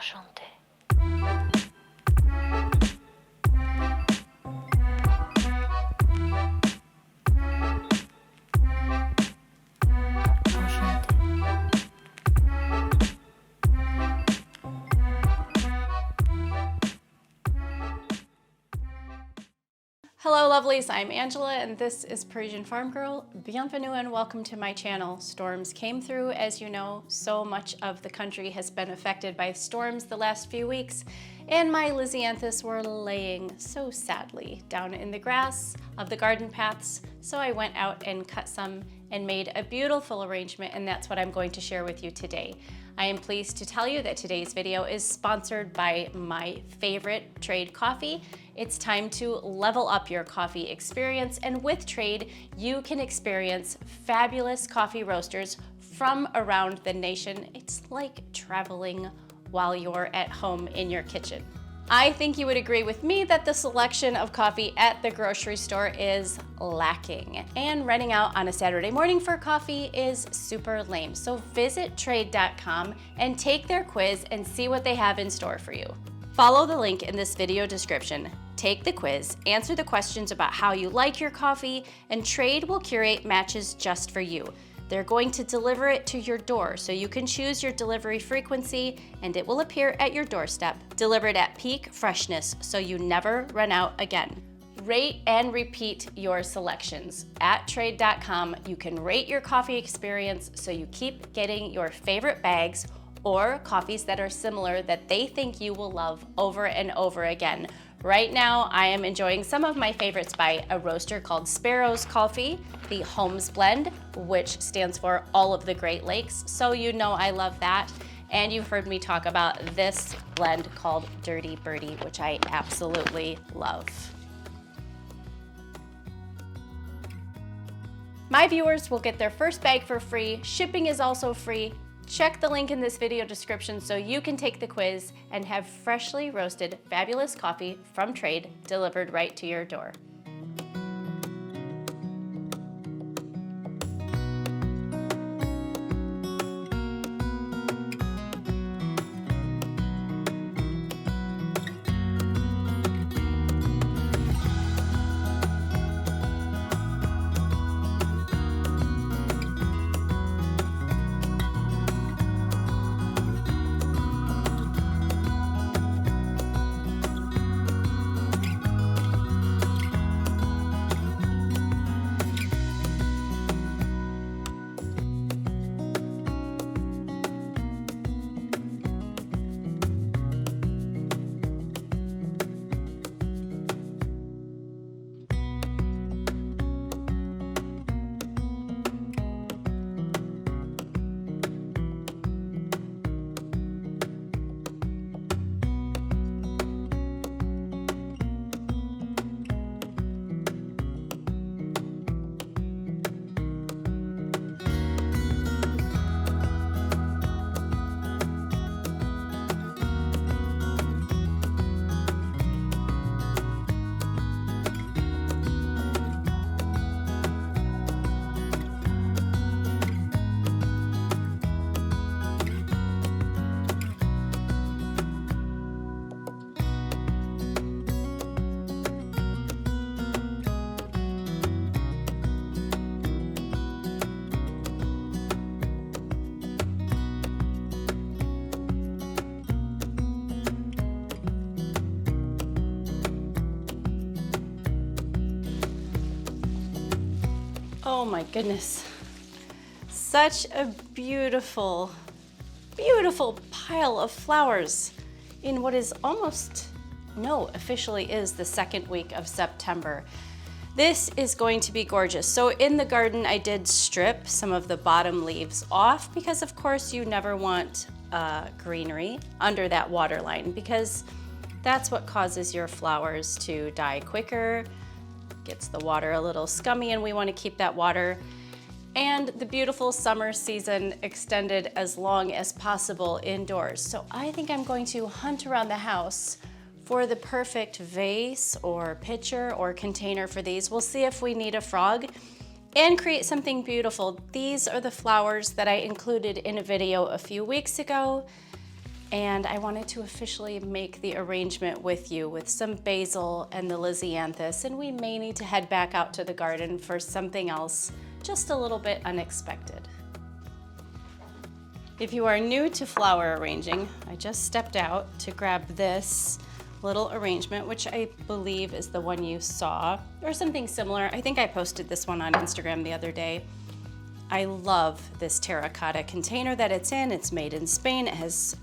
Enchanté. Hello lovelies, I'm Angela and this is Parisian Farm Girl. Bienvenue and welcome to my channel. Storms came through, as you know, so much of the country has been affected by storms the last few weeks, and my Lisianthus were laying so sadly down in the grass of the garden paths, so I went out and cut some and made a beautiful arrangement, and that's what I'm going to share with you today. I am pleased to tell you that today's video is sponsored by my favorite Trade coffee. It's time to level up your coffee experience, and with Trade, you can experience fabulous coffee roasters from around the nation. It's like traveling while you're at home in your kitchen. I think you would agree with me that the selection of coffee at the grocery store is lacking, and running out on a Saturday morning for coffee is super lame. So visit trade.com and take their quiz and see what they have in store for you. Follow the link in this video description. Take the quiz, answer the questions about how you like your coffee, and Trade will curate matches just for you. They're going to deliver it to your door, so you can choose your delivery frequency and it will appear at your doorstep, delivered at peak freshness, so you never run out again. Rate and repeat your selections. At trade.com, you can rate your coffee experience so you keep getting your favorite bags or coffees that are similar that they think you will love over and over again. Right now, I am enjoying some of my favorites by a roaster called Sparrows Coffee, the Holmes blend, which stands for all of the Great Lakes, so you know I love that. And you've heard me talk about this blend called Dirty Birdie, which I absolutely love. My viewers will get their first bag for free. Shipping is also free. Check the link in this video description so you can take the quiz and have freshly roasted fabulous coffee from Trade delivered right to your door. Oh my goodness. Such a beautiful, beautiful pile of flowers in what is officially is the second week of September. This is going to be gorgeous. So in the garden, I did strip some of the bottom leaves off because of course you never want greenery under that water line because that's what causes your flowers to die quicker, gets the water a little scummy, and we want to keep that water and the beautiful summer season extended as long as possible indoors. So I think I'm going to hunt around the house for the perfect vase or pitcher or container for these. We'll see if we need a frog and create something beautiful. These are the flowers that I included in a video a few weeks ago. and I wanted to officially make the arrangement with you with some basil and the Lisianthus, and we may need to head back out to the garden for something else just a little bit unexpected. If you are new to flower arranging, I just stepped out to grab this little arrangement, which I believe is the one you saw, or something similar. I think I posted this one on Instagram the other day. I love this terracotta container that it's in. It's made in Spain. It has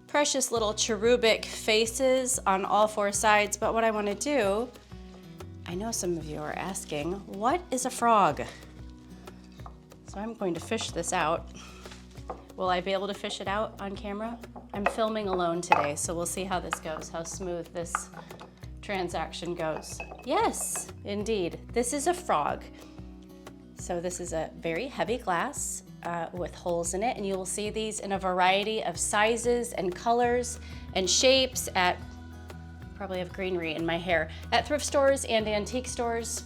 precious little cherubic faces on all four sides, but what I want to do, I know some of you are asking, what is a frog? So I'm going to fish this out. Will I be able to fish it out on camera? I'm filming alone today, so we'll see how this goes, how smooth this transaction goes. Yes, indeed, this is a frog. So this is a very heavy glass with holes in it, and you will see these in a variety of sizes and colors and shapes at, probably have greenery in my hair, at thrift stores and antique stores.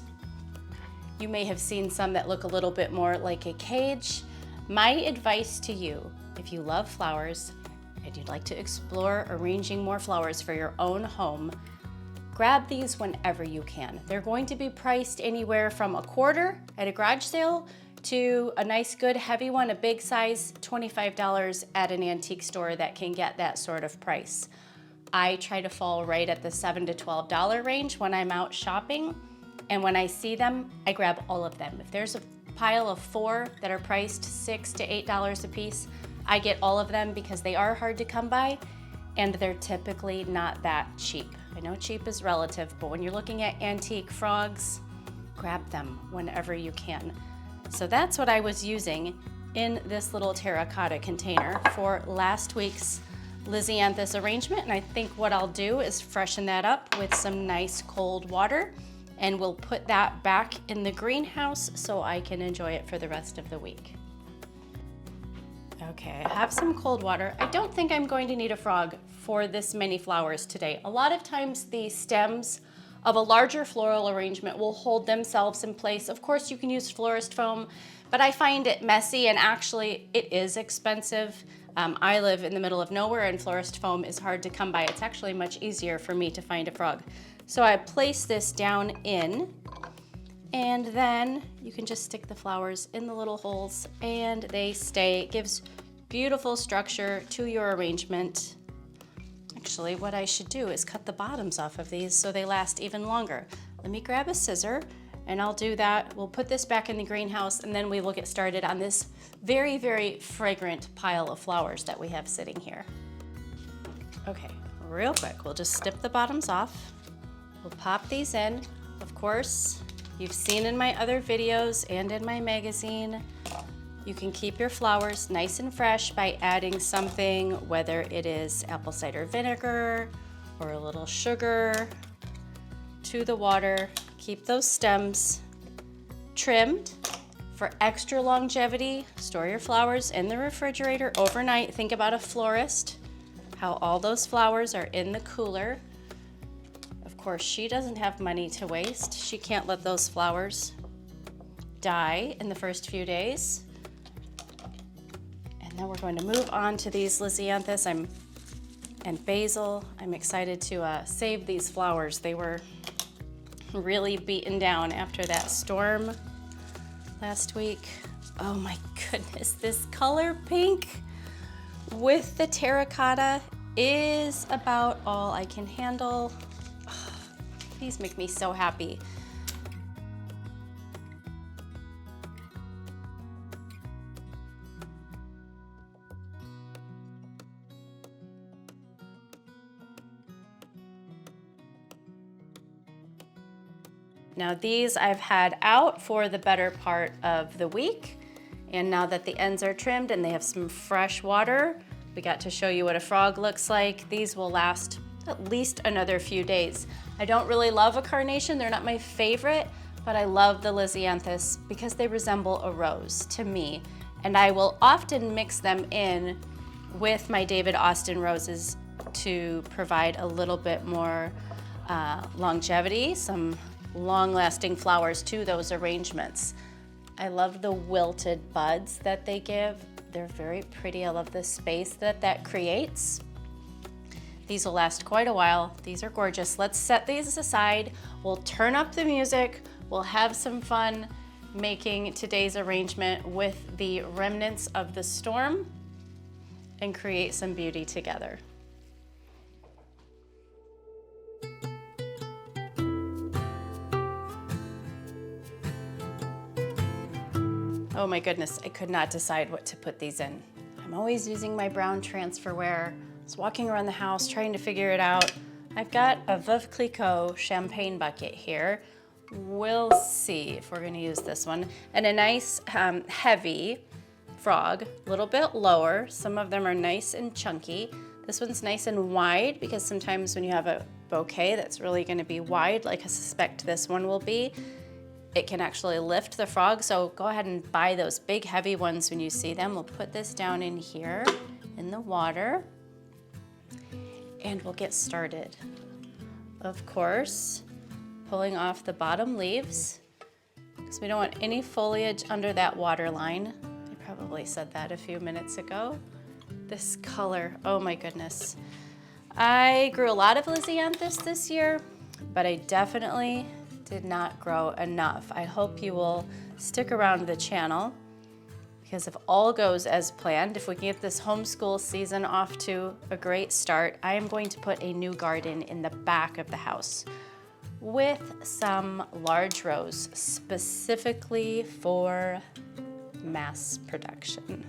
You may have seen some that look a little bit more like a cage. My advice to you, if you love flowers and you'd like to explore arranging more flowers for your own home, grab these whenever you can. They're going to be priced anywhere from $1/4 at a garage sale to a nice good heavy one, a big size, $25 at an antique store that can get that sort of price. I try to fall right at the $7 to $12 range when I'm out shopping, and when I see them, I grab all of them. If there's a pile of 4 that are priced $6 to $8 a piece, I get all of them because they are hard to come by and they're typically not that cheap. I know cheap is relative, but when you're looking at antique frogs, grab them whenever you can. So that's what I was using in this little terracotta container for last week's Lisianthus arrangement, and I think what I'll do is freshen that up with some nice cold water, and we'll put that back in the greenhouse so I can enjoy it for the rest of the week. Okay, I have some cold water. I don't think I'm going to need a frog for this many flowers today. A lot of times the stems of a larger floral arrangement will hold themselves in place. Of course, you can use florist foam, but I find it messy, and actually it is expensive. I live in the middle of nowhere and florist foam is hard to come by. It's actually much easier for me to find a frog. So I place this down in, and then you can just stick the flowers in the little holes and they stay. It gives beautiful structure to your arrangement. Actually, what I should do is cut the bottoms off of these so they last even longer. Let me grab a scissor and I'll do that. We'll put this back in the greenhouse and then we will get started on this very, very fragrant pile of flowers that we have sitting here. Okay, real quick, we'll just snip the bottoms off. We'll pop these in. Of course, you've seen in my other videos and in my magazine, you can keep your flowers nice and fresh by adding something, whether it is apple cider vinegar or a little sugar to the water. Keep those stems trimmed for extra longevity. Store your flowers in the refrigerator overnight. Think about a florist, how all those flowers are in the cooler. Of course, she doesn't have money to waste. She can't let those flowers die in the first few days. And then we're going to move on to these Lisianthus and basil. I'm excited to save these flowers. They were really beaten down after that storm last week. Oh my goodness, this color pink with the terracotta is about all I can handle. These make me so happy. Now these I've had out for the better part of the week, and now that the ends are trimmed and they have some fresh water, we got to show you what a frog looks like. These will last at least another few days. I don't really love a carnation, they're not my favorite, but I love the Lisianthus because they resemble a rose to me. And I will often mix them in with my David Austin roses to provide a little bit more longevity, some long-lasting flowers to those arrangements. I love the wilted buds that they give. They're very pretty. I love the space that creates. These will last quite a while. These are gorgeous. Let's set these aside. We'll turn up the music. We'll have some fun making today's arrangement with the remnants of the storm and create some beauty together. Oh my goodness, I could not decide what to put these in. I'm always using my brown transferware. I was walking around the house trying to figure it out. I've got a Veuve Clicquot champagne bucket here. We'll see if we're gonna use this one. And a nice heavy frog, a little bit lower. Some of them are nice and chunky. This one's nice and wide because sometimes when you have a bouquet that's really gonna be wide, like I suspect this one will be, it can actually lift the frog. So go ahead and buy those big heavy ones when you see them. We'll put this down in here in the water and we'll get started. Of course, pulling off the bottom leaves because we don't want any foliage under that water line. I probably said that a few minutes ago. This color, oh my goodness. I grew a lot of Lisianthus this year, but I definitely did not grow enough. I hope you will stick around the channel because if all goes as planned, if we can get this homeschool season off to a great start, I am going to put a new garden in the back of the house with some large rows specifically for mass production.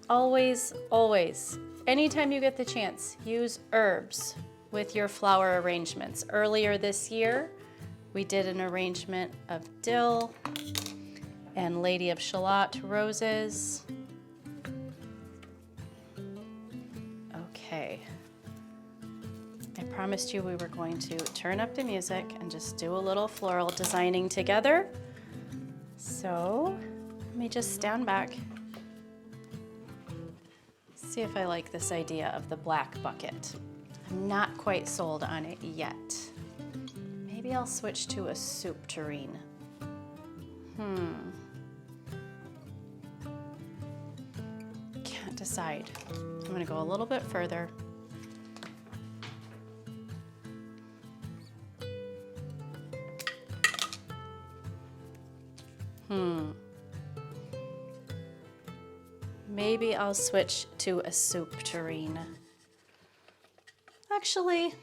Always, always, anytime you get the chance, use herbs with your flower arrangements. Earlier this year, we did an arrangement of dill and Lady of Shalott roses. Okay. I promised you we were going to turn up the music and just do a little floral designing together. So let me just stand back. See if I like this idea of the black bucket. I'm not quite sold on it yet. Maybe I'll switch to a soup tureen. Can't decide. I'm gonna go a little bit further. Maybe I'll switch to a soup tureen. Actually,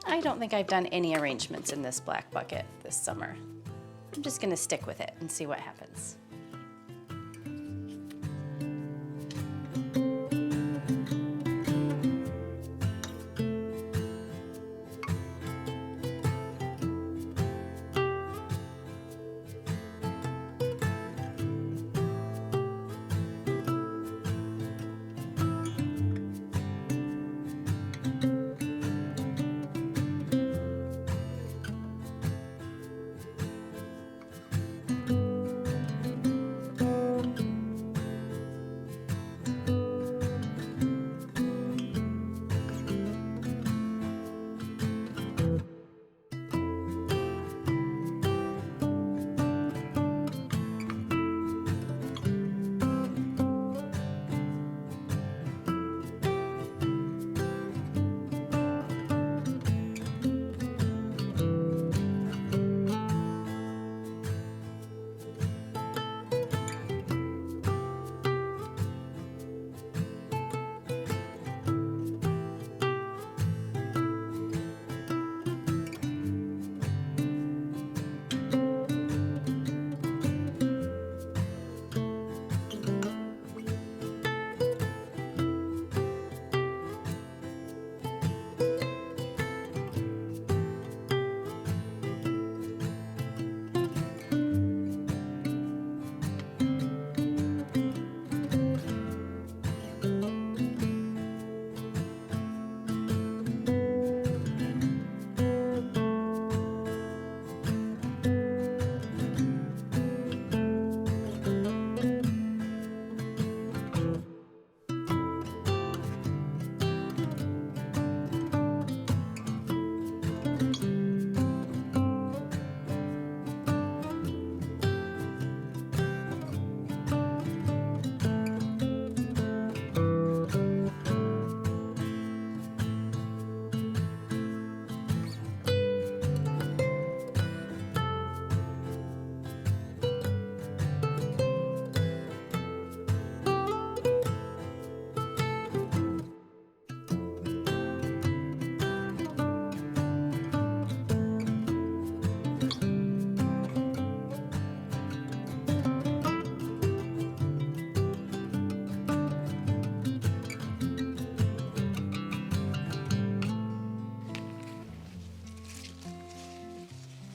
I don't think I've done any arrangements in this black bucket this summer. I'm just gonna stick with it and see what happens.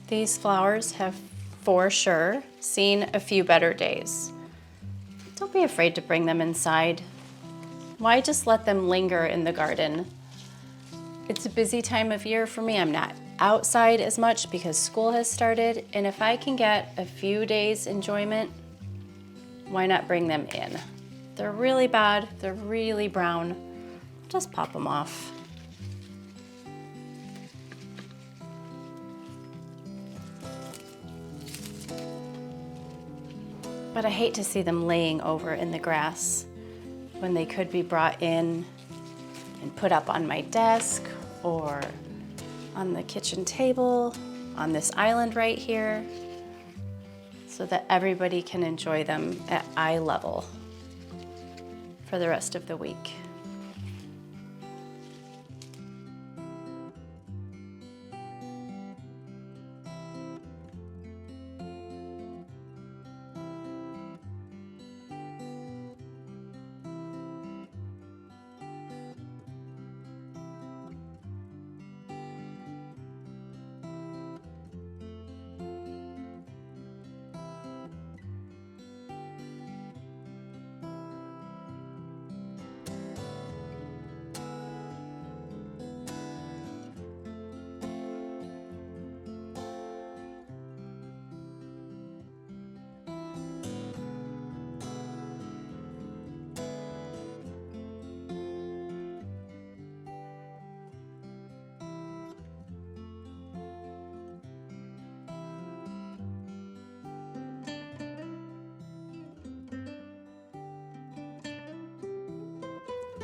These flowers have for sure seen a few better days. Don't be afraid to bring them inside. Why just let them linger in the garden? It's a busy time of year for me. I'm not outside as much because school has started, and if I can get a few days enjoyment, why not bring them in? They're really bad, they're really brown. Just pop them off. But I hate to see them laying over in the grass when they could be brought in and put up on my desk or on the kitchen table, on this island right here, so that everybody can enjoy them at eye level for the rest of the week.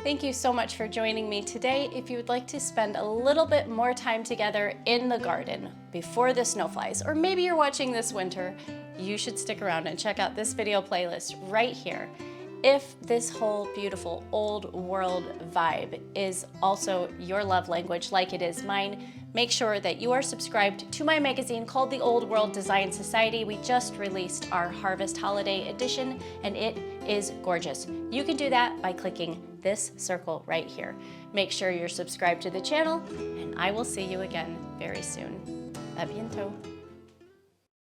Thank you so much for joining me today. If you would like to spend a little bit more time together in the garden before the snow flies, or maybe you're watching this winter, you should stick around and check out this video playlist right here. If this whole beautiful old world vibe is also your love language like it is mine, make sure that you are subscribed to my magazine called the Old World Design Society. We just released our Harvest Holiday Edition, and it is gorgeous. You can do that by clicking this circle right here. Make sure you're subscribed to the channel, and I will see you again very soon. A bientôt.